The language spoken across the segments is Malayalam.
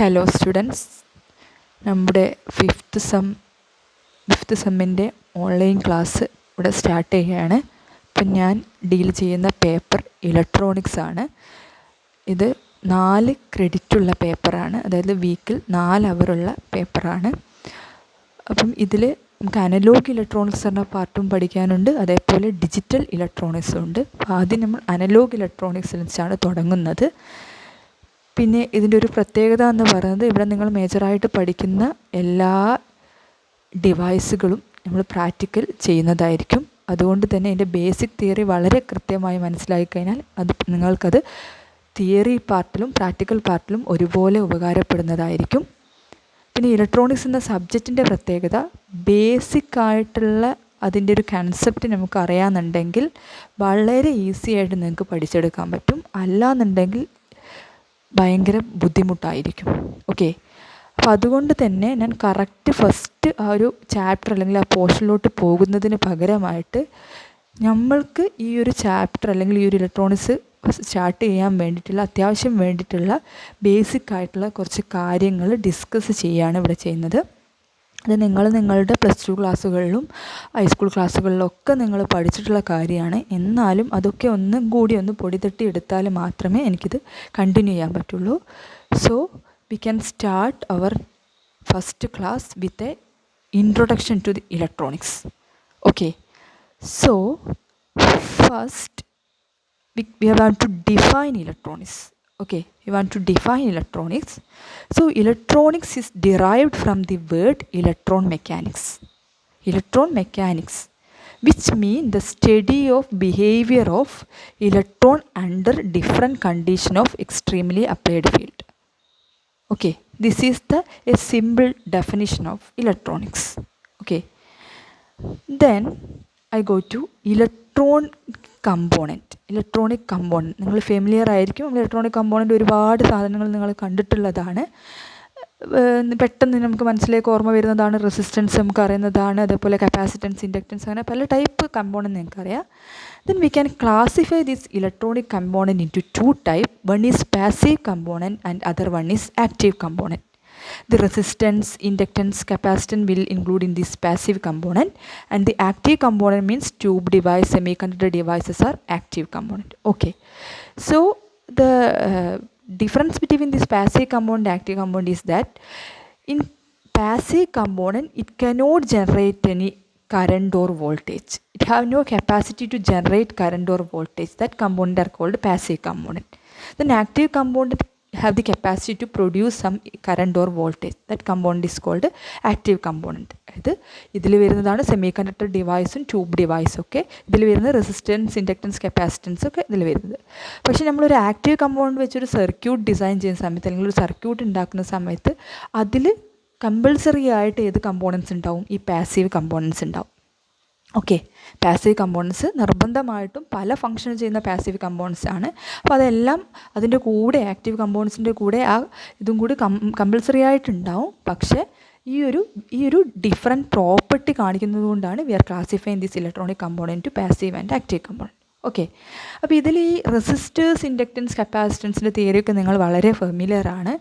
ഹലോ സ്റ്റുഡൻസ്, നമ്മുടെ ഫിഫ്ത്ത് സെമ്മിൻ്റെ ഓൺലൈൻ ക്ലാസ് ഇവിടെ സ്റ്റാർട്ട് ചെയ്യുകയാണ്. ഇപ്പം ഞാൻ ഡീൽ ചെയ്യുന്ന പേപ്പർ ഇലക്ട്രോണിക്സ് ആണ്. ഇത് 4 ക്രെഡിറ്റുള്ള പേപ്പറാണ്, അതായത് വീക്കിൽ 4 അവറുള്ള പേപ്പറാണ്. അപ്പം ഇതിൽ നമുക്ക് അനലോഗ് ഇലക്ട്രോണിക്സ് എന്ന പാർട്ടും പഠിക്കാനുണ്ട്, അതേപോലെ ഡിജിറ്റൽ ഇലക്ട്രോണിക്സും ഉണ്ട്. അപ്പോൾ ആദ്യം നമ്മൾ അനലോഗ് ഇലക്ട്രോണിക്സിൽ വെച്ചാണ് തുടങ്ങുന്നത്. പിന്നെ ഇതിൻ്റെ ഒരു പ്രത്യേകത എന്ന് പറയുന്നത്, ഇവിടെ നിങ്ങൾ മേജറായിട്ട് പഠിക്കുന്ന എല്ലാ ഡിവൈസുകളും നമ്മൾ പ്രാക്ടിക്കൽ ചെയ്യുന്നതായിരിക്കും. അതുകൊണ്ട് തന്നെ ഇതിൻ്റെ ബേസിക് തിയറി വളരെ കൃത്യമായി മനസ്സിലാക്കി കഴിഞ്ഞാൽ നിങ്ങൾക്കത് തിയറി പാർട്ടിലും പ്രാക്ടിക്കൽ പാർട്ടിലും ഒരുപോലെ ഉപകാരപ്പെടുന്നതായിരിക്കും. പിന്നെ ഇലക്ട്രോണിക്സ് എന്ന സബ്ജക്റ്റിൻ്റെ പ്രത്യേകത, ബേസിക് ആയിട്ടുള്ള അതിൻ്റെ ഒരു കൺസെപ്റ്റ് നമുക്ക് അറിയാമെന്നുണ്ടെങ്കിൽ വളരെ ഈസി ആയിട്ട് നിങ്ങൾക്ക് പഠിച്ചെടുക്കാൻ പറ്റും. അല്ലാന്നുണ്ടെങ്കിൽ ഭയങ്കര ബുദ്ധിമുട്ടായിരിക്കും. ഓക്കെ, അപ്പോൾ അതുകൊണ്ട് തന്നെ ഞാൻ കറക്റ്റ് ഫസ്റ്റ് ആ ഒരു ചാപ്റ്റർ അല്ലെങ്കിൽ ആ പോർഷനിലോട്ട് പോകുന്നതിന് പകരമായിട്ട് നമ്മൾക്ക് ഈ ഒരു ചാപ്റ്റർ അല്ലെങ്കിൽ ഈ ഒരു ഇലക്ട്രോണിക്സ് സ്റ്റാർട്ട് ചെയ്യാൻ വേണ്ടിയിട്ടുള്ള അത്യാവശ്യം വേണ്ടിയിട്ടുള്ള ബേസിക് ആയിട്ടുള്ള കുറച്ച് കാര്യങ്ങൾ ഡിസ്കസ് ചെയ്യുകയാണ് ഇവിടെ ചെയ്യുന്നത്. അത് നിങ്ങളുടെ പ്ലസ് 2 ക്ലാസ്സുകളിലും ഹൈസ്കൂൾ ക്ലാസ്സുകളിലൊക്കെ നിങ്ങൾ പഠിച്ചിട്ടുള്ള കാര്യമാണ്. എന്നാലും അതൊക്കെ ഒന്നും കൂടി ഒന്ന് പൊടി തട്ടി എടുത്താൽ മാത്രമേ എനിക്കിത് കണ്ടിന്യൂ ചെയ്യാൻ പറ്റുള്ളൂ. So we can start our first class with a introduction to the electronics. Okay, so first we want to define electronics. Okay, we want to define electronics. So electronics is derived from the word electron mechanics, which mean the study of behavior of electron under different condition of extremely applied field. Okay, this is a simple definition of electronics. Okay, then I go to electronic component. നിങ്ങൾ ഫെമിലിയർ ആയിരിക്കും. ഇലക്ട്രോണിക് കമ്പോണൻറ്റ് ഒരുപാട് സാധനങ്ങൾ നിങ്ങൾ കണ്ടിട്ടുള്ളതാണ്. പെട്ടെന്ന് നമുക്ക് മനസ്സിലേക്ക് ഓർമ്മ വരുന്നതാണ് റെസിസ്റ്റൻസ്, നമുക്ക് അറിയുന്നതാണ്. അതേപോലെ കപ്പാസിറ്റൻസ്, ഇൻഡക്റ്റൻസ്, അങ്ങനെ പല ടൈപ്പ് കമ്പോണൻറ്റ് നിങ്ങൾക്കറിയാം. Then we can classify this electronic component into 2 types. One is passive component and other one is active component. The resistance, inductance, capacitance will include in this passive component, and the active component means tube device, semiconductor devices are active component. Okay, so the difference between this passive component and active component is that in passive component it cannot generate any current or voltage. It have no capacity to generate current or voltage. That component are called passive component. Then active component have the capacity to produce some current or voltage. That component is called active component. ഇതിൽ വരുന്നതാണ് സെമികണ്ടക്ടർ ഡിവൈസും ട്യൂബ് ഡിവൈസും ഒക്കെ. ഇതിൽ വരുന്ന റെസിസ്റ്റൻസ്, ഇൻഡക്റ്റൻസ്, കപ്പാസിറ്റൻസ് ഒക്കെ ഇതിൽ വരുന്നത്. പക്ഷേ നമ്മളൊരു ആക്റ്റീവ് കമ്പോണൻറ്റ് വെച്ചൊരു സർക്യൂട്ട് ഡിസൈൻ ചെയ്യുന്ന സമയത്ത് അല്ലെങ്കിൽ ഒരു സർക്യൂട്ട് ഉണ്ടാക്കുന്ന സമയത്ത് അതിൽ കമ്പൾസറി ആയിട്ട് ഏത് കമ്പോണൻസ് ഉണ്ടാവും? ഈ പാസീവ് കമ്പോണൻസ് ഉണ്ടാവും. ഓക്കെ, പാസീവ് കമ്പോണൻസ് നിർബന്ധമായിട്ടും പല ഫങ്ഷൻ ചെയ്യുന്ന പാസീവ് കമ്പോണൻസ് ആണ്. അപ്പോൾ അതെല്ലാം അതിൻ്റെ കൂടെ ആക്റ്റീവ് കമ്പോണൻസിൻ്റെ കൂടെ ആ ഇതും കൂടി കമ്പൾസറി ആയിട്ടുണ്ടാവും. പക്ഷേ ഈ ഒരു ഡിഫറെൻറ്റ് പ്രോപ്പർട്ടി കാണിക്കുന്നത് കൊണ്ടാണ് we are classifying this electronic component to passive and active component. Okay, അപ്പോൾ ഇതിൽ ഈ റെസിസ്റ്റേഴ്സ്, ഇൻഡക്റ്റൻസ്, കപ്പാസിറ്റൻസിൻ്റെ തിയറിയൊക്കെ നിങ്ങൾ വളരെ ഫെമിലിയർ ആണ്.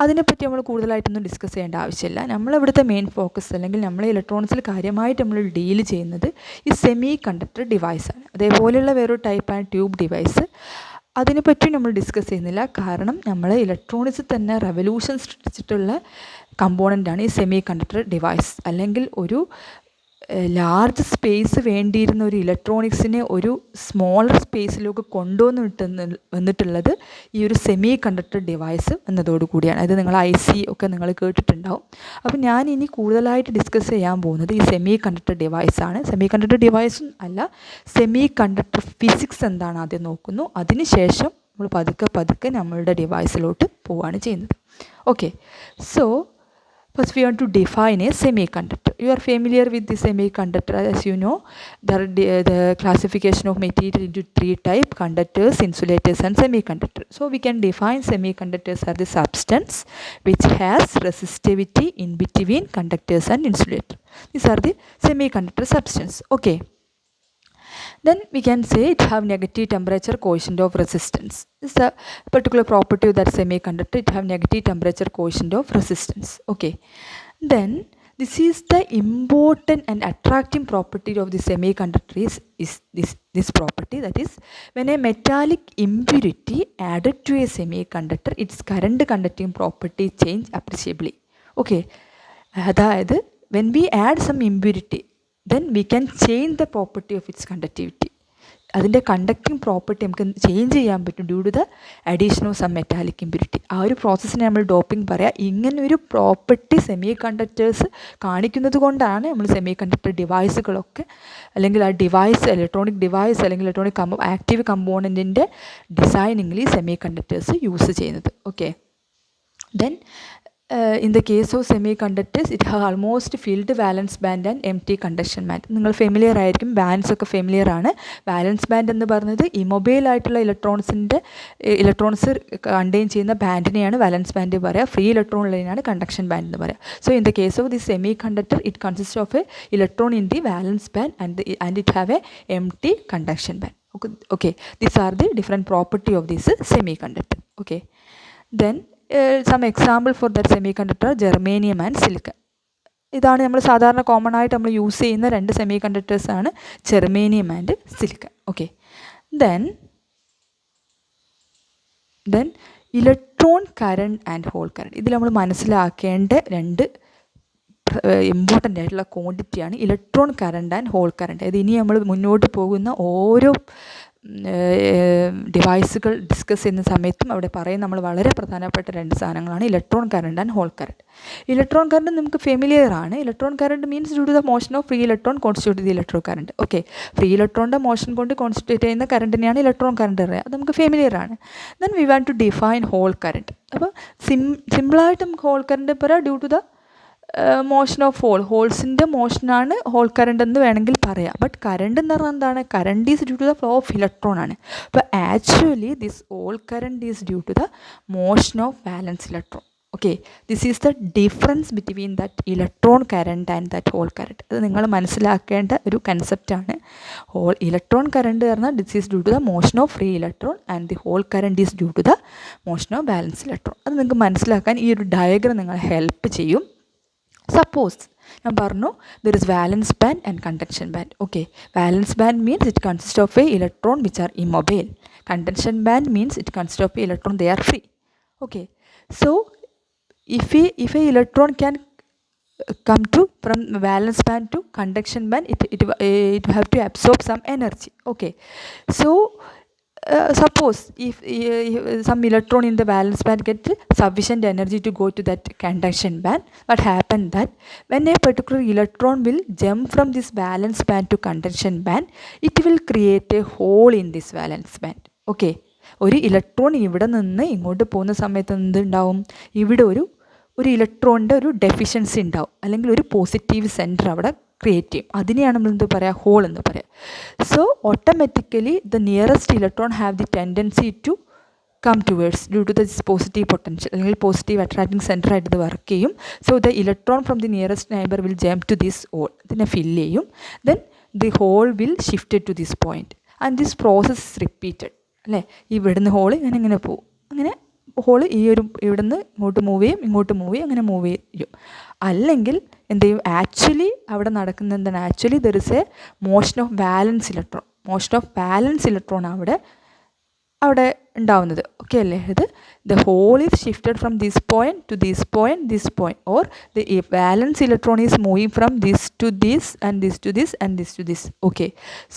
അതിനെപ്പറ്റി നമ്മൾ കൂടുതലായിട്ടൊന്നും ഡിസ്കസ് ചെയ്യേണ്ട ആവശ്യമില്ല. നമ്മളിവിടുത്തെ മെയിൻ ഫോക്കസ് അല്ലെങ്കിൽ നമ്മൾ ഇലക്ട്രോണിക്സിൽ കാര്യമായിട്ട് നമ്മൾ ഡീൽ ചെയ്യുന്നത് ഈ സെമി കണ്ടക്ടർ ഡിവൈസാണ്. അതേപോലെയുള്ള വേറൊരു ടൈപ്പാണ് ട്യൂബ് ഡിവൈസ്. അതിനെപ്പറ്റി നമ്മൾ ഡിസ്കസ് ചെയ്യുന്നില്ല, കാരണം നമ്മൾ ഇലക്ട്രോണിക്സിൽ തന്നെ റെവല്യൂഷൻ സൃഷ്ടിച്ചിട്ടുള്ള കമ്പോണൻ്റാണ് ഈ സെമി കണ്ടക്ടർ ഡിവൈസ്. അല്ലെങ്കിൽ ഒരു ലാർജ് സ്പേസ് വേണ്ടിയിരുന്ന ഒരു ഇലക്ട്രോണിക്സിനെ ഒരു സ്മോളർ സ്പേസിലേക്ക് വന്നിട്ടുള്ളത് ഈ ഒരു സെമി കണ്ടക്ടർ ഡിവൈസ് എന്നതോടുകൂടിയാണ്. അത് നിങ്ങൾ IC ഒക്കെ നിങ്ങൾ കേട്ടിട്ടുണ്ടാവും. അപ്പോൾ ഞാൻ ഇനി കൂടുതലായിട്ട് ഡിസ്കസ് ചെയ്യാൻ പോകുന്നത് ഈ സെമി കണ്ടക്ടർ ഡിവൈസാണ്. സെമി കണ്ടക്ടർ ഡിവൈസും അല്ല, സെമി കണ്ടക്ടർ ഫിസിക്സ് എന്താണ് ആദ്യം നോക്കുന്നു. അതിനുശേഷം നമ്മൾ പതുക്കെ നമ്മളുടെ ഡിവൈസിലോട്ട് പോവുകയാണ് ചെയ്യുന്നത്. Okay, so first we want to define a semiconductor. You are familiar with the semiconductor. As you know, the classification of material into 3 types: conductors, insulators and semiconductors. So we can define semiconductors as the substance which has resistivity in between conductors and insulators. These are the semiconductor substance. Okay, Then we can say it have negative temperature coefficient of resistance. This is a particular property of that semiconductor. It have negative temperature coefficient of resistance. Okay. Then this is the important and attracting property of the semiconductor is this property, that is, when a metallic impurity added to a semiconductor, its current conducting property change appreciably. Okay. അതായത് when we add some impurity, then we can change the property of its conductivity. അതിൻ്റെ കണ്ടക്റ്റിംഗ് പ്രോപ്പർട്ടി നമുക്ക് ചേഞ്ച് ചെയ്യാൻ പറ്റും due to the addition of some metallic impurity. ആ ഒരു പ്രോസസ്സിനെ നമ്മൾ ഡോപ്പിംഗ് പറയാം. ഇങ്ങനെ ഒരു പ്രോപ്പർട്ടി സെമി കണ്ടക്ടേഴ്സ് കാണിക്കുന്നത് കൊണ്ടാണ് നമ്മൾ സെമി കണ്ടക്ടർ ഡിവൈസുകളൊക്കെ, അല്ലെങ്കിൽ ആ ഡിവൈസ് ഇലക്ട്രോണിക് ഡിവൈസ് അല്ലെങ്കിൽ ഇലക്ട്രോണിക് ആക്റ്റീവ് കമ്പോണൻറ്റിൻ്റെ ഡിസൈനിങ്ങിൽ സെമി കണ്ടക്ടേഴ്സ് യൂസ് ചെയ്യുന്നത്. Okay. Then in the case of semiconductors, it has almost filled valence band and empty conduction band. നിങ്ങൾ ഫെമിലിയർ ആയിരിക്കും, വാലൻസ് ഒക്കെ ഫെമിലിയർ ആണ്. വാലൻസ് ബാൻഡ് എന്ന് പറയുന്നത് ഇമൊബൈൽ ആയിട്ടുള്ള ഇലക്ട്രോൺസ് കണ്ടെയ്ൻ ചെയ്യുന്ന ബാൻഡിനെയാണ് വാലൻസ് ബാൻഡ് പറയുക. ഫ്രീ ഇലക്ട്രോൺ ഉള്ളതിനാണ് കണ്ടക്ഷൻ ബാൻഡ് എന്ന് പറയുക. So in the case of the semi conductor, it consist of A electron in the വാലൻസ് band and it have a empty conduction band. Okay, these are the different property of this semiconductor. Okay, then some example for that semiconductor, germanium and silicon. ഇതാണ് നമ്മൾ സാധാരണ കോമൺ ആയിട്ട് നമ്മൾ യൂസ് ചെയ്യുന്ന രണ്ട് സെമി കണ്ടക്ടേഴ്സ് ആണ് germanium and silicon. Okay. Then electron current and hole current. ഇതിൽ നമ്മൾ മനസ്സിലാക്കേണ്ട രണ്ട് ഇമ്പോർട്ടൻ്റ് ആയിട്ടുള്ള ക്വാണ്ടിറ്റിയാണ് electron current and hole current. അത് ഇനി നമ്മൾ മുന്നോട്ട് പോകുന്ന ഓരോ ഡിവൈസുകൾ ഡിസ്കസ് ചെയ്യുന്ന സമയത്തും അവിടെ പറയും നമ്മൾ വളരെ പ്രധാനപ്പെട്ട രണ്ട് സാധനങ്ങളാണ് electron current and hole current. Electron current നമുക്ക് ഫെമിലിയർ ആണ്. Electron current means due to the motion of free electron constitute the electron current. Okay. Free ഇലക്ട്രോണിൻ്റെ മോഷൻ കൊണ്ട് കോൺസ്റ്റിറ്റ്യൂട്ട് ചെയ്യുന്ന കറണ്ടിനെയാണ് ഇലക്ട്രോൺ കറണ്ട് പറയുക. അത് നമുക്ക് ഫെമിലിയർ ആണ്. Then we want to define hole current. അപ്പോൾ സിമ്പിളായിട്ട് നമുക്ക് ഹോൾ കറണ്ട് പറയാം due to the motion of ഹോൾസിൻ്റെ മോഷനാണ് ഹോൾ കറണ്ട് എന്ന് വേണമെങ്കിൽ പറയാം. ബട്ട് കറണ്ട് എന്ന് പറഞ്ഞാൽ എന്താണ്? Current is due to the flow of electron ആണ്. അപ്പോൾ actually this hole current is due to the motion of valence electron. Okay. This is the difference between that electron current and that hole current. അത് നിങ്ങൾ മനസ്സിലാക്കേണ്ട ഒരു കൺസെപ്റ്റാണ്. ഇലക്ട്രോൺ കറണ്ട് പറഞ്ഞാൽ this is due to the motion of free electron and the hole current is due to the motion of valence electron. അത് നിങ്ങൾക്ക് മനസ്സിലാക്കാൻ ഈ ഒരു ഡയഗ്രം നിങ്ങളെ ഹെൽപ്പ് ചെയ്യും. Suppose ഞാൻ പറഞ്ഞു there is valence band and conduction band. Okay, valence band means it consists of a electron which are immobile. Conduction band means it consists of a electron they are free. Okay, so if a electron can come to from valence band to conduction band, it have to absorb some energy. Okay, so suppose if some electron in the valence band get sufficient energy to go to that conduction band, what happened that when a particular electron will jump from this valence band to conduction band, it will create a hole in this valence band. Okay, ഒരു ഇലക്ട്രോൺ ഇവിടെ നിന്ന് ഇങ്ങോട്ട് പോകുന്ന സമയത്ത് എന്തുണ്ടാവും? ഇവിടെ ഒരു ഇലക്ട്രോണിൻ്റെ ഒരു ഡെഫിഷ്യൻസി ഉണ്ടാവും, അല്ലെങ്കിൽ ഒരു പോസിറ്റീവ് സെൻറ്റർ അവിടെ ക്രിയേറ്റ് ചെയ്യും. അതിനെയാണ് നമ്മൾ എന്ത് പറയുക? ഹോൾ എന്ന് പറയുക. So automatically the nearest electron have the tendency to come towards due to this positive potential, അല്ലെങ്കിൽ പോസിറ്റീവ് അട്രാക്റ്റിംഗ് സെൻറ്റർ ആയിട്ട് ഇത് വർക്ക് ചെയ്യും. So the electron from the nearest neighbour will jump to this hole, ഇതിനെ ഫില്ല് ചെയ്യും. Then the hole will shifted to this point and this process is repeated. അല്ലേ? ഇവിടുന്ന് ഹോൾ ഇങ്ങനെ പോകും, അങ്ങനെ ഹോള് ഇവിടുന്ന് ഇങ്ങോട്ട് മൂവ് ചെയ്യും, ഇങ്ങോട്ട് മൂവ് ചെയ്യും, അങ്ങനെ മൂവ് ചെയ്യും. അല്ലെങ്കിൽ എന്ത് ചെയ്യും? ആക്ച്വലി അവിടെ നടക്കുന്നത് എന്താണ്? Actually there is a motion of valence electron. Motion of valence electron അവിടെ ഉണ്ടാവുന്നത്. ഓക്കെ അല്ലേ? ഇത് the hole is shifted from this point to this point or the valence electron is moving from this to this and this to this and this to this. Okay,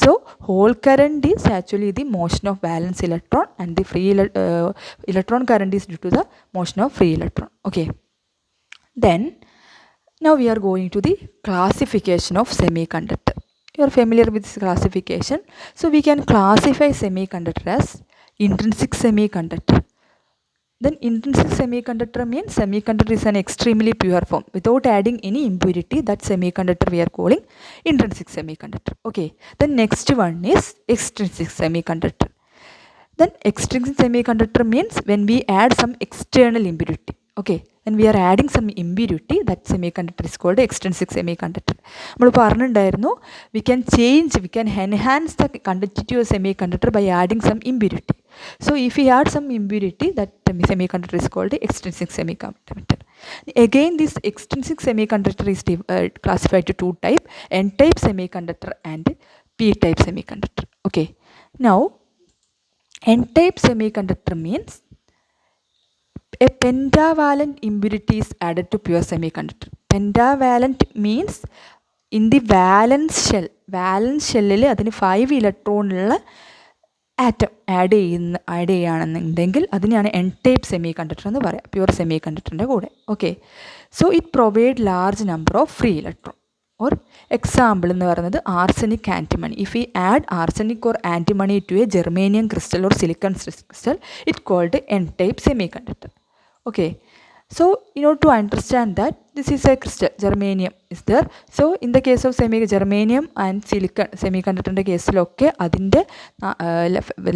so hole current is actually the motion of valence electron and the free electron current is due to the motion of free electron. Okay, then now we are going to the classification of semiconductor. You are familiar with this classification. So we can classify semiconductor as intrinsic semiconductor. Then intrinsic semiconductor means semiconductor is an extremely pure form without adding any impurity. That semiconductor we are calling intrinsic semiconductor. Okay, the next one is extrinsic semiconductor. Then extrinsic semiconductor means when we add some external impurity. Okay, and we are adding some impurity. That semiconductor is called extrinsic semiconductor. We can enhance the conductivity of semiconductor by adding some impurity. So if we add some impurity, that semiconductor is called extrinsic semiconductor. Again, this extrinsic semiconductor is classified to two types: N-type semiconductor and P-type semiconductor. Okay, now N-type semiconductor means a pentavalent impurity is added to pure semiconductor. Pentavalent means in the valence shell. Valence shell adinu 5 electron atom add cheyanennundengil adineyana n-type semiconductor ennu paraya, pure semiconductor inde koode. Okay, so it provide large number of free electron. Or example ennu parayunnathu arsenic antimony. If we add arsenic or antimony to a germanium crystal or silicon crystal, it called n-type semiconductor. Okay, so in order to understand that this is a crystal, germanium is there. So in the case of germanium and silicon semiconductor case lokke adinte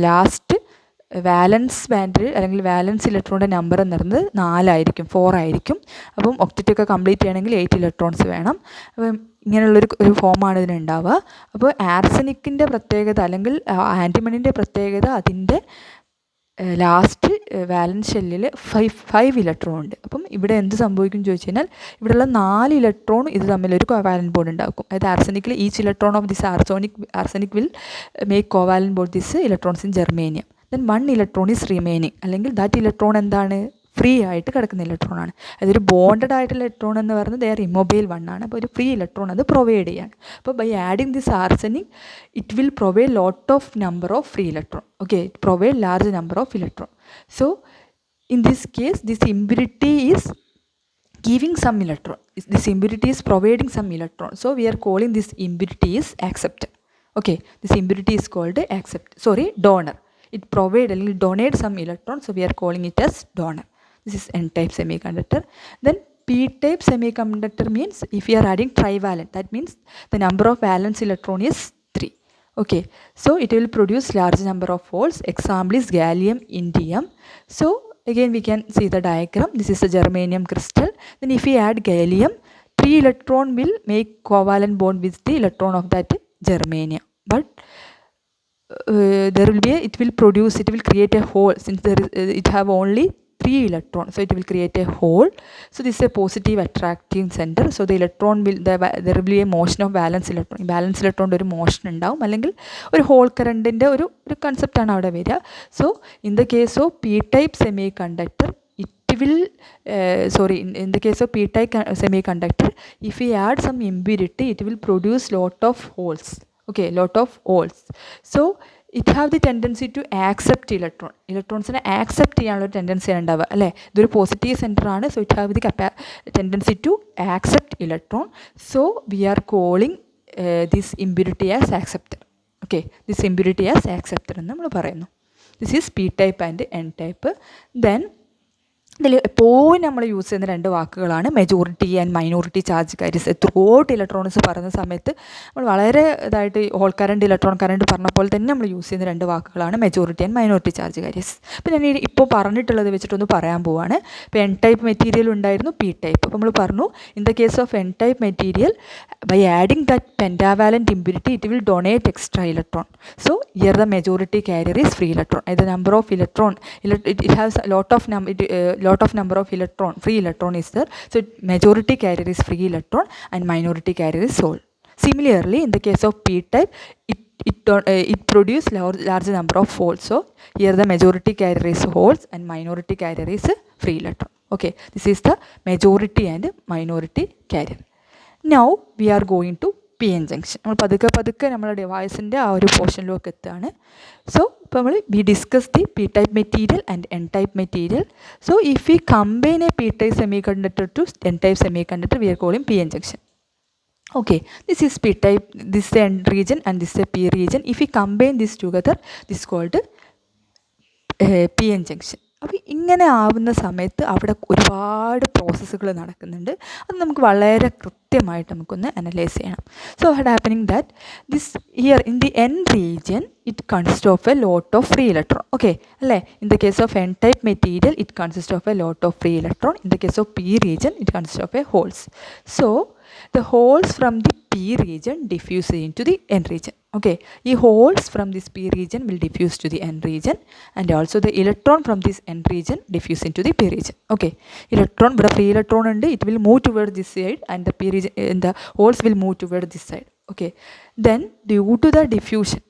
last valence band അല്ലെങ്കിൽ valence electron number എന്ന് പറയുന്നത് 4 ആയിരിക്കും, 4 ആയിരിക്കും. അപ്പം ഒക്ടറ്റ് ഒക്കെ കംപ്ലീറ്റ് ചെയ്യണമെങ്കിൽ 8 ഇലക്ട്രോൺസ് വേണം. അപ്പം ഇങ്ങനെയുള്ളൊരു ഫോമാണ് ഇതിനുണ്ടാവുക. അപ്പോൾ ആർസനിക്കിൻ്റെ പ്രത്യേകത അല്ലെങ്കിൽ ആൻറ്റിമണിൻ്റെ പ്രത്യേകത അതിൻ്റെ ലാസ്റ്റ് വാലൻസ് ഷെല്ലിൽ 5 ഇലക്ട്രോൺ ഉണ്ട്. അപ്പം ഇവിടെ എന്ത് സംഭവിക്കും ചോദിച്ചു കഴിഞ്ഞാൽ ഇവിടെയുള്ള 4 ഇലക്ട്രോൺ ഇത് തമ്മിലൊരു കോവാലന്റ് ബോണ്ട് ഉണ്ടാക്കും. അതായത് ആർസനിക്കിൽ each electron of this arsenic will make covalent bond this electrons in germanium. Then 1 electron is remaining, അല്ലെങ്കിൽ ദാറ്റ് ഇലക്ട്രോൺ എന്താണ്, ഫ്രീ ആയിട്ട് കിടക്കുന്ന ഇലക്ട്രോൺ ആണ്. അതൊരു ബോണ്ടഡ് ആയിട്ടുള്ള ഇലക്ട്രോൺ എന്ന് പറയുന്നത് ദേ ആർ ഇമ്മൊബൈൽ വൺ ആണ്. അപ്പോൾ ഒരു ഫ്രീ ഇലക്ട്രോൺ അത് പ്രൊവൈഡ് ചെയ്യാണ്. അപ്പോൾ by adding this arsenic it will provide lot of number of free electron. Okay, it provide large number of electron. So in this case this impurity is giving some electron, this impurity is providing some electron, so we are calling this impurity is acceptor. Okay, this impurity is called donor. It provide or donate some electron, so we are calling it as donor. This is n-type semiconductor. Then p-type semiconductor means if we are adding trivalent, that means the number of valence electron is 3. Okay, so it will produce large number of holes. Example is gallium, indium. So again we can see the diagram. This is a germanium crystal. Then if we add gallium, 3 electron will make covalent bond with the electron of that germanium. But it will create a hole since it have only 3 electrons, so it will create a hole. So this is a positive attracting center, so the electron will there will be a motion of valence electron. Valence electron ഒരു മോഷൻ ഉണ്ടാവും, അല്ലെങ്കിൽ ഒരു ഹോൾ കറണ്ടിൻ്റെ ഒരു കൺസെപ്റ്റാണ് അവിടെ വരിക. So in the case of P type semi conductor it will in the case of p-type semiconductor, if we add some impurity it will produce lot of holes. Okay, lot of holes. So it have the tendency to accept electronsനെ ആക്സെപ്റ്റ് ചെയ്യാനുള്ള ടെൻഡൻസി ഉണ്ടാവുക അല്ലേ. ഇതൊരു പോസിറ്റീവ് സെൻറ്റർ ആണ്, so it have the tendency to accept electron. So we are calling this impurity as acceptor. Okay, this impurity as acceptor എന്ന് നമ്മൾ പറയുന്നു. This is P type and N type. Then ഇതിൽ എപ്പോഴും നമ്മൾ യൂസ് ചെയ്യുന്ന 2 വാക്കുകളാണ് majority and minority charge carriers. Throughout electrons പറയുന്ന സമയത്ത് നമ്മൾ വളരെ ഇതായിട്ട് ഹോൾ കറണ്ട് ഇലക്ട്രോൺ കറണ്ട് പറഞ്ഞ പോലെ തന്നെ നമ്മൾ യൂസ് ചെയ്യുന്ന 2 വാക്കുകളാണ് majority and minority charge carriers. അപ്പോൾ ഞാൻ ഇപ്പോൾ പറഞ്ഞിട്ടുള്ളത് വെച്ചിട്ടൊന്ന് പറയാൻ പോവാണ്. ഇപ്പോൾ എൻ ടൈപ്പ് മെറ്റീരിയൽ ഉണ്ടായിരുന്നു, പി ടൈപ്പ്. അപ്പോൾ നമ്മൾ പറഞ്ഞു in the case of N type material by adding that pentavalent impurity it will donate extra electron. So here the majority carrier is free electron. The number of electron it has a lot of number of electron, free electron is there, so majority carrier is free electron and minority carrier is hole. Similarly in the case of p type it produce large number of holes, so here the majority carrier is holes and minority carrier is free electron. Okay, this is the majority and minority carrier. Now we are going to p-n junction. നമ്മൾ പതുക്കെ നമ്മുടെ ഡിവൈസിൻ്റെ ആ ഒരു പോർഷനിലേക്ക് എത്തുകയാണ്. സോ ഇപ്പോൾ നമ്മൾ we discuss the P type material and N type material. So if we combine a P type semiconductor to N type semiconductor we are calling p-n junction. Okay, this is p type, this is n region and this is p region. If we combine this together, this is called p-n junction. അപ്പോൾ ഇങ്ങനെ ആവുന്ന സമയത്ത് അവിടെ ഒരുപാട് പ്രോസസ്സുകൾ നടക്കുന്നുണ്ട്. അത് നമുക്ക് വളരെ കൃത്യമായിട്ട് നമുക്കൊന്ന് അനലൈസ് ചെയ്യണം. So what happening that this here in the N region it consist of a lot of free electron. Okay അല്ലേ? In the case of N type material it consist of a lot of free electron. In the case of P region it consist of a holes. So the holes from the p region diffuse into the n region. Okay, the holes from this p region will diffuse to the n region, and also the electron from this n region diffuse into the p region. Okay, electron, but a free electron and it will move towards this side, and the p region and the holes will move towards this side. Okay, then due to the diffusion,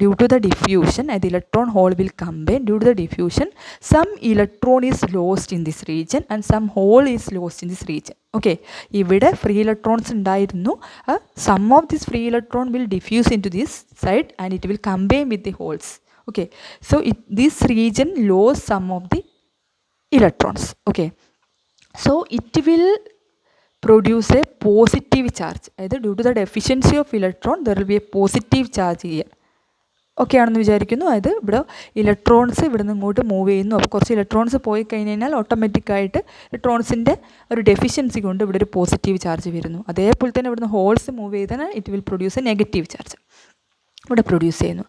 the electron hole will combine. Due to the diffusion, some electron is lost in this region and some hole is lost in this region. Okay, ഇവിടെ ഫ്രീ ഇലക്ട്രോൺസ് ഉണ്ടായിരുന്നു. Some of this free electron will diffuse into this side and it will combine with the holes. Okay, so this region lost some of the electrons. Okay, so it will produce a positive charge. Either due to the deficiency of electron, there will be a positive charge here. Okay ആണെന്ന് വിചാരിക്കുന്നു. അതായത് ഇവിടെ ഇലക്ട്രോൺസ് ഇവിടെ നിന്ന് ഇങ്ങോട്ട് മൂവ് ചെയ്യുന്നു. അപ്പോൾ കുറച്ച് ഇലക്ട്രോൺസ് പോയി കഴിഞ്ഞാൽ ഓട്ടോമാറ്റിക്കായിട്ട് ഇലക്ട്രോൺസിൻ്റെ ഒരു ഡെഫിഷ്യൻസി കൊണ്ട് ഇവിടെ ഒരു പോസിറ്റീവ് ചാർജ് വരുന്നു. അതേപോലെ തന്നെ ഇവിടുന്ന് ഹോൾസ് മൂവ് ചെയ്താൽ it will produce A negative charge ഇവിടെ പ്രൊഡ്യൂസ് ചെയ്യുന്നു.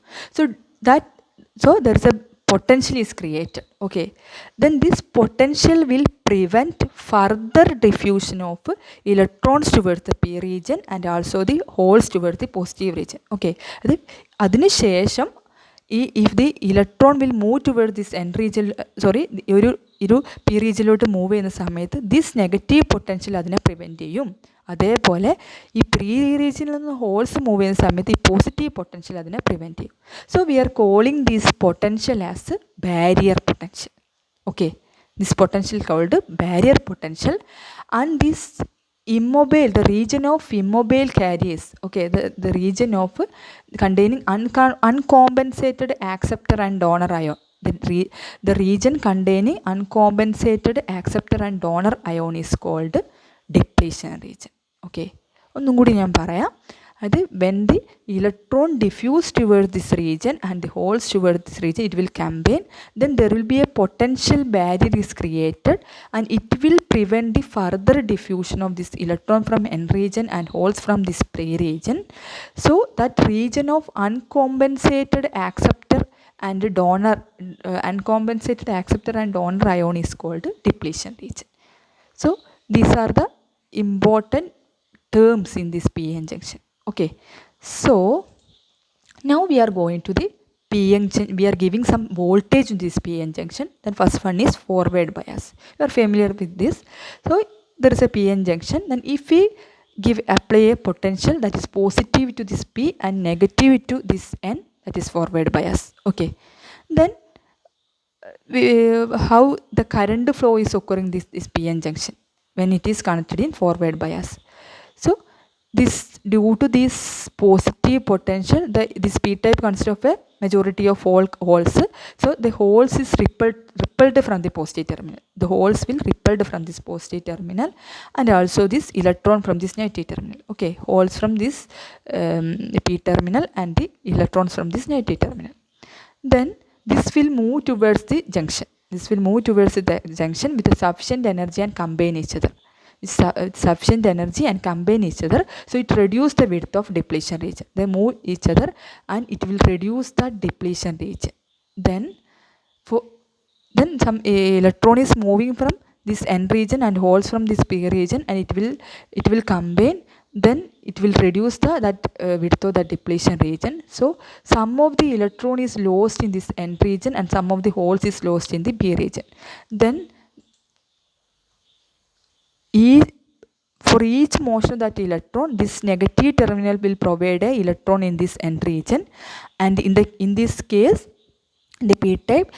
So there is a potential is created. Okay, then this potential will prevent further diffusion of electrons towards the p region and also the holes towards the positive region. Okay, അതിനുശേഷം if the electron will move towards this n region, ഒരു p regionിലോട്ട് മൂവ് ചെയ്യുന്ന സമയത്ത് ദിസ് നെഗറ്റീവ് പൊട്ടൻഷ്യൽ അതിനെ പ്രിവെൻറ്റ് ചെയ്യും. അതേപോലെ ഈ പ്രീ റീജിയനിൽ നിന്ന് ഹോൾസ് മൂവ് ചെയ്യുന്ന സമയത്ത് ഈ പോസിറ്റീവ് പൊട്ടൻഷ്യൽ അതിനെ പ്രിവെൻറ്റ് ചെയ്യും. So we are calling this potential as barrier potential. Okay, this potential called barrier potential. And this immobile, the region of immobile carriers, okay, the region of containing uncompensated acceptor and donor ion, the region containing uncompensated acceptor and donor ion is called depletion region. Okay, ഒന്നും കൂടി ഞാൻ പറയാം. അത് when the electron diffuse towards this region and the holes towards this region, it will combine, then there will be a potential barrier is created and it will prevent the further diffusion of this electron from n region and holes from this p region. So that region of uncompensated acceptor and donor ion is called depletion region. So these are the important terms in this p-n junction. Okay, so now we are going to the p-n junction. We are giving some voltage in this p-n junction. Then first one is forward bias. You are familiar with this. So there is a p-n junction. Then if we apply a potential that is positive to this p and negative to this n, that is forward bias. Okay, then how the current flow is occurring this p-n junction when it is connected in forward bias. So this, due to this positive potential, this p-type consists of a majority of holes. So the holes is repelled from the positive terminal. The holes will repelled from this positive terminal and also this electron from this negative terminal. Okay, holes from this p terminal and the electrons from this negative terminal. Then this will move towards the junction. This will move towards the junction with a sufficient energy and combine each other. Sufficient energy and combine each other, so it reduces the width of depletion region. They move each other and it will reduce the depletion region. Then some electron is moving from this n region and holes from this p region and it will combine. Then it will reduce that width of the depletion region. So some of the electron is lost in this n region and some of the holes is lost in the p region. Then for each motion of that electron, this negative terminal will provide a electron in this n region, and in this case, the p-type,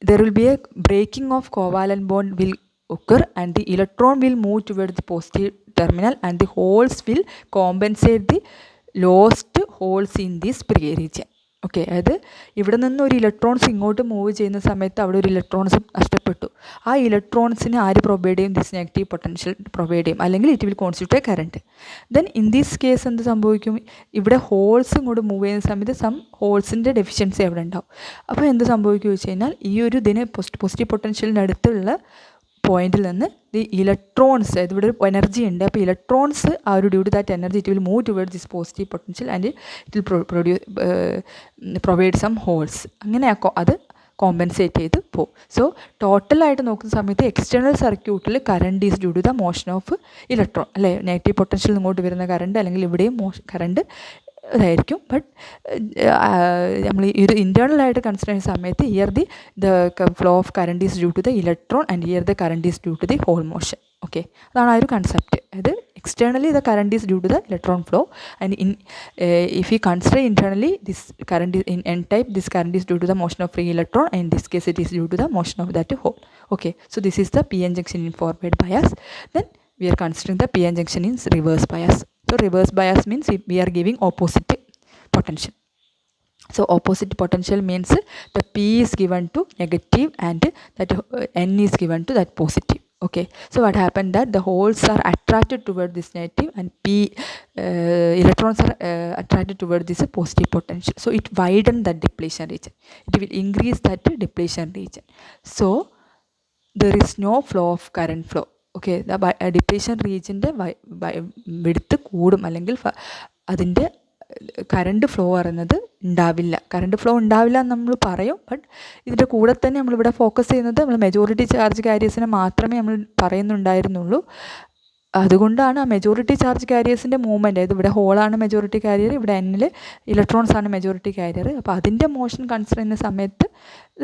there will be a breaking of covalent bond will occur, and the electron will move towards the positive terminal, and the holes will compensate the lost holes in this p region. Okay, അതായത് ഇവിടെ നിന്ന് ഒരു ഇലക്ട്രോൺസ് ഇങ്ങോട്ട് മൂവ് ചെയ്യുന്ന സമയത്ത് അവിടെ ഒരു ഇലക്ട്രോൺസ് നഷ്ടപ്പെട്ടു. ആ ഇലക്ട്രോൺസിന് ആര് പ്രൊവൈഡ് ചെയ്യും? ദിസ് നെഗറ്റീവ് പൊട്ടൻഷ്യൽ പ്രൊവൈഡ് ചെയ്യും, അല്ലെങ്കിൽ it will constitute A current. Then in this case എന്ത് സംഭവിക്കും? ഇവിടെ ഹോൾസ് ഇങ്ങോട്ട് മൂവ് ചെയ്യുന്ന സമയത്ത് സം ഹോൾസിൻ്റെ ഡെഫിഷ്യൻസി അവിടെ ഉണ്ടാവും. അപ്പോൾ എന്ത് സംഭവിക്കും വെച്ച് കഴിഞ്ഞാൽ ഈ ഒരു ഇതിന് പോസിറ്റീവ് പൊട്ടൻഷ്യലിൻ്റെ അടുത്തുള്ള പോയിന്റിൽ നിന്ന് ദി ഇലക്ട്രോൺസ്, അതായത് ഇവിടെ ഒരു എനർജി ഉണ്ട്, അപ്പോൾ ഇലക്ട്രോൺസ് ആ ഒരു due to that energy it will move towards this positive potential and it will provide some holes. അങ്ങനെ അത് കോമ്പൻസേറ്റ് ചെയ്ത് പോകും. സോ ടോട്ടലായിട്ട് നോക്കുന്ന സമയത്ത് എക്സ്റ്റേണൽ സർക്യൂട്ടിൽ current is due to the motion of electron, അല്ലേ? നെഗറ്റീവ് പൊട്ടൻഷ്യൽ ഇങ്ങോട്ട് വരുന്ന കറണ്ട്, അല്ലെങ്കിൽ ഇവിടെയും കറണ്ട് ഇതായിരിക്കും. ബട്ട് നമ്മൾ ഈ ഒരു ഇൻറ്റേർണലായിട്ട് കൺസിഡർ ചെയ്യുന്ന സമയത്ത് here the flow of current is due to the electron and here the current is due to the hole motion. Okay, അതാണ് ആ ഒരു കൺസെപ്റ്റ്. അത് externally the current is due to the electron flow, and if we consider internally this current is in n type, this current is due to the motion of free electron, and in this case it is due to the motion of that hole. Okay, so this is the p-n junction in forward bias. Then we are considering the p-n junction in reverse bias. So reverse bias means we are giving opposite potential. So opposite potential means the p is given to negative and that n is given to that positive. Okay, so what happened that the holes are attracted toward this negative and electrons are attracted toward this positive potential. So it widens that depletion region. It will increase that depletion region. So there is no flow of current flow. Okay, the depletion region width കൂടും, അല്ലെങ്കിൽ അതിൻ്റെ കറണ്ട് ഫ്ലോ പറയുന്നത് ഉണ്ടാവില്ല. കറണ്ട് ഫ്ലോ ഉണ്ടാവില്ല എന്ന് നമ്മൾ പറയും, ബട്ട് ഇതിൻ്റെ കൂടെ തന്നെ നമ്മളിവിടെ ഫോക്കസ് ചെയ്യുന്നത് നമ്മൾ മെജോറിറ്റി ചാർജ് കാരിയേഴ്സിനെ മാത്രമേ നമ്മൾ പറയുന്നുണ്ടായിരുന്നുള്ളൂ. അതുകൊണ്ടാണ് ആ മെജോറിറ്റി ചാർജ് കാരിയേഴ്സിൻ്റെ മൂവ്മെൻറ്റ്, അതായത് ഇവിടെ ഹോളാണ് മെജോറിറ്റി കാരിയർ, ഇവിടെ എന്നിൽ ഇലക്ട്രോൺസ് ആണ് മെജോറിറ്റി കാരിയർ. അപ്പോൾ അതിൻ്റെ മോഷൻ കൺസിഡർ ചെയ്യുന്ന സമയത്ത്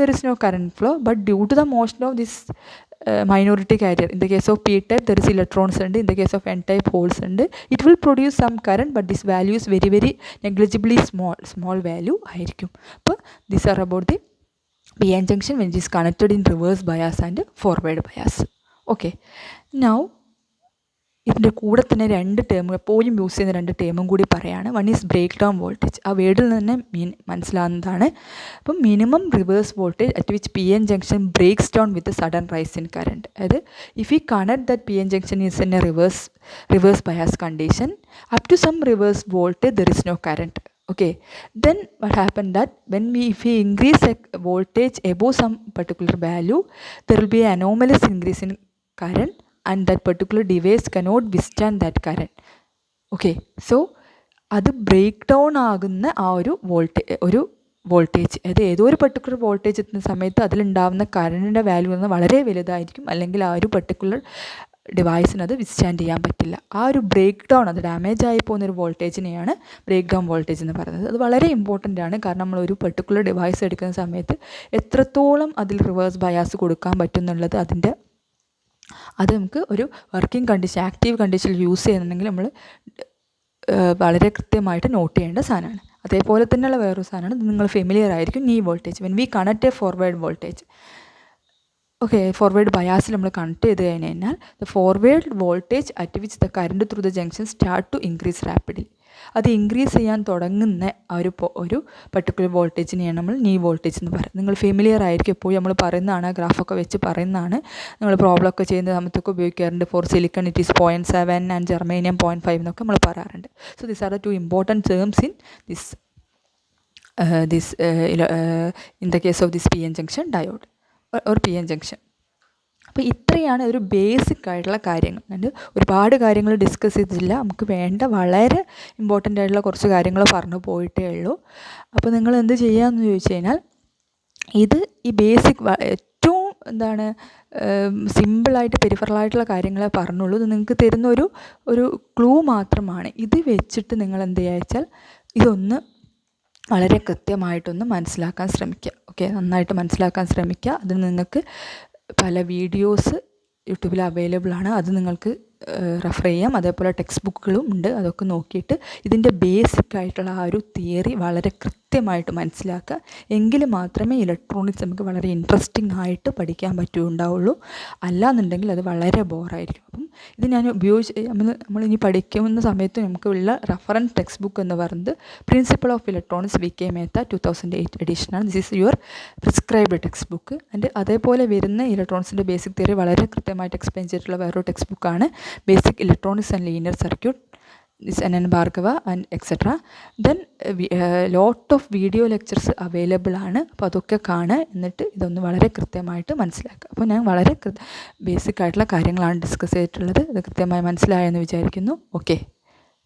there is no current flow, but due to the motion of this minority carrier, in the case of p type there is electrons and in the case of n type holes, and it will produce some current, but this value is very very negligibly small value ആയിരിക്കും. അപ്പോൾ these are about the p-n junction when it is connected in reverse bias and forward bias. Okay, now ഇതിൻ്റെ കൂടെ തന്നെ രണ്ട് ടേം എപ്പോഴും യൂസ് ചെയ്യുന്ന രണ്ട് ടേമും കൂടി പറയുകയാണ്. One is breakdown voltage. ആ വേർഡിൽ നിന്ന് മനസ്സിലാവുന്നതാണ്. അപ്പം minimum reverse voltage at which p-n junction breaks down with sudden rise in current. അതായത് if you connect that p-n junction is in a reverse bias condition up to some reverse voltage there is no current. Okay, then what happened that if we increase a voltage above some particular value, there will be an anomalous increase in current, and that particular device cannot withstand that current. Okay, so അത് ബ്രേക്ക് ഡൗൺ ആകുന്ന ആ ഒരു വോൾട്ടേജ്, അതായത് ഏതോ ഒരു പെർട്ടിക്കുലർ വോൾട്ടേജ് എത്തുന്ന സമയത്ത് അതിലുണ്ടാകുന്ന കറണ്ടിൻ്റെ വാല്യൂ എന്ന് വളരെ വലുതായിരിക്കും, അല്ലെങ്കിൽ ആ ഒരു പെർട്ടിക്കുലർ ഡിവൈസിന് അത് വിത്ത്സ്റ്റാൻഡ് ചെയ്യാൻ പറ്റില്ല. ആ ഒരു ബ്രേക്ക് ഡൗൺ, അത് ഡാമേജ് ആയി പോകുന്നൊരു വോൾട്ടേജിനെയാണ് ബ്രേക്ക് ഡൗൺ വോൾട്ടേജ് എന്ന് പറയുന്നത്. അത് വളരെ ഇമ്പോർട്ടൻ്റ് ആണ്, കാരണം നമ്മളൊരു പെർട്ടിക്കുലർ ഡിവൈസ് എടുക്കുന്ന സമയത്ത് എത്രത്തോളം അതിൽ റിവേഴ്സ് ബയാസ് കൊടുക്കാൻ പറ്റും എന്നുള്ളത് അത് നമുക്ക് ഒരു വർക്കിംഗ് കണ്ടീഷൻ, ആക്റ്റീവ് കണ്ടീഷനിൽ യൂസ് ചെയ്യുന്നുണ്ടെങ്കിൽ നമ്മൾ വളരെ കൃത്യമായിട്ട് നോട്ട് ചെയ്യേണ്ട സാധനമാണ്. അതേപോലെ തന്നെയുള്ള വേറൊരു സാധനമാണ്, ഇത് നിങ്ങൾ ഫെമിലിയർ ആയിരിക്കും, knee voltage. When we connect a forward voltage, okay, forward ബയാസിൽ നമ്മൾ കണക്ട് ചെയ്ത് കഴിഞ്ഞാൽ the forward voltage at which the current through the junction start to increase rapidly. അത് ഇൻക്രീസ് ചെയ്യാൻ തുടങ്ങുന്ന ആ ഒരു പർട്ടിക്കുലർ വോൾട്ടേജിനെയാണ് നമ്മൾ നീ വോൾട്ടേജ് എന്ന് പറയുന്നത്. നിങ്ങൾ ഫെമിലിയർ ആയിരിക്കും, എപ്പോഴും നമ്മൾ പറയുന്നതാണ്, ഗ്രാഫൊക്കെ വെച്ച് പറയുന്നതാണ്, നിങ്ങൾ പ്രോബ്ലമൊക്കെ ചെയ്യുന്ന സമയത്തൊക്കെ ഉപയോഗിക്കാറുണ്ട്. For silicon it is 0.7 and germanium 0.5 എന്നൊക്കെ നമ്മൾ പറയാറുണ്ട്. So these are the two important terms in in the case of this p-n junction diode or p-n junction. അപ്പോൾ ഇത്രയാണ് ഒരു ബേസിക് ആയിട്ടുള്ള കാര്യങ്ങൾ. and ഒരുപാട് കാര്യങ്ങൾ ഡിസ്കസ് ചെയ്തിട്ടില്ല, നമുക്ക് വേണ്ട വളരെ ഇമ്പോർട്ടൻ്റ് ആയിട്ടുള്ള കുറച്ച് കാര്യങ്ങൾ പറഞ്ഞു പോയിട്ടേ ഉള്ളൂ. അപ്പോൾ നിങ്ങൾ എന്ത് ചെയ്യാമെന്ന് ചോദിച്ചു കഴിഞ്ഞാൽ, ഈ ബേസിക് ഏറ്റവും സിമ്പിളായിട്ട് പെരിഫറലായിട്ടുള്ള കാര്യങ്ങളെ പറഞ്ഞുള്ളൂ. ഇത് നിങ്ങൾക്ക് തരുന്ന ഒരു ക്ലൂ മാത്രമാണ്. ഇത് വെച്ചിട്ട് നിങ്ങൾ എന്ത് ചെയ്യുക വെച്ചാൽ ഇതൊന്ന് വളരെ കൃത്യമായിട്ടൊന്ന് മനസ്സിലാക്കാൻ ശ്രമിക്കുക. ഓക്കെ, നന്നായിട്ട് മനസ്സിലാക്കാൻ ശ്രമിക്കുക. അതിന് നിങ്ങൾക്ക് പല വീഡിയോസ് യൂട്യൂബിൽ അവൈലബിൾ ആണ്, അത് നിങ്ങൾക്ക് റെഫർ ചെയ്യാം. അതേപോലെ ടെക്സ്റ്റ് ബുക്കുകളും ഉണ്ട്, അതൊക്കെ നോക്കിയിട്ട് ഇതിൻ്റെ ബേസിക് ആയിട്ടുള്ള ആ ഒരു തിയറി വളരെ കൃത്യമായിട്ട് മനസ്സിലാക്കുക. എങ്കിൽ മാത്രമേ ഇലക്ട്രോണിക്സ് നമുക്ക് വളരെ ഇൻട്രസ്റ്റിംഗ് ആയിട്ട് പഠിക്കാൻ ഉണ്ടാവുള്ളൂ. അല്ലാന്നുണ്ടെങ്കിൽ അത് വളരെ ബോറായിരിക്കും. അപ്പം ഇത് ഞാൻ നമ്മളിനി പഠിക്കുന്ന സമയത്ത് നമുക്കുള്ള റഫറൻസ് ടെക്സ്റ്റ് ബുക്ക് എന്ന് പറയുന്നത് principle of electronics VK Mehta 2008 എഡിഷനാണ്. This is your prescribed textbook. And അതേപോലെ വരുന്ന ഇലക്ട്രോണിക്സിൻ്റെ ബേസിക് തിയറി വളരെ കൃത്യമായിട്ട് എക്സ്പ്ലെയിൻ ചെയ്തിട്ടുള്ള വേറൊരു ടെക്സ്റ്റ് ബുക്കാണ് basic electronics and linear circuit, this NN Bhargava and etc. Then lot of video lectures available ആണ്. അപ്പോൾ അതൊക്കെ കാണുക, എന്നിട്ട് ഇതൊന്ന് വളരെ കൃത്യമായിട്ട് മനസ്സിലാക്കുക. അപ്പോൾ ഞാൻ വളരെ ബേസിക് ആയിട്ടുള്ള കാര്യങ്ങളാണ് ഡിസ്കസ് ചെയ്തിട്ടുള്ളത്. ഇത് കൃത്യമായി മനസ്സിലായെന്ന് വിചാരിക്കുന്നു. Okay,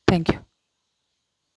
thank you.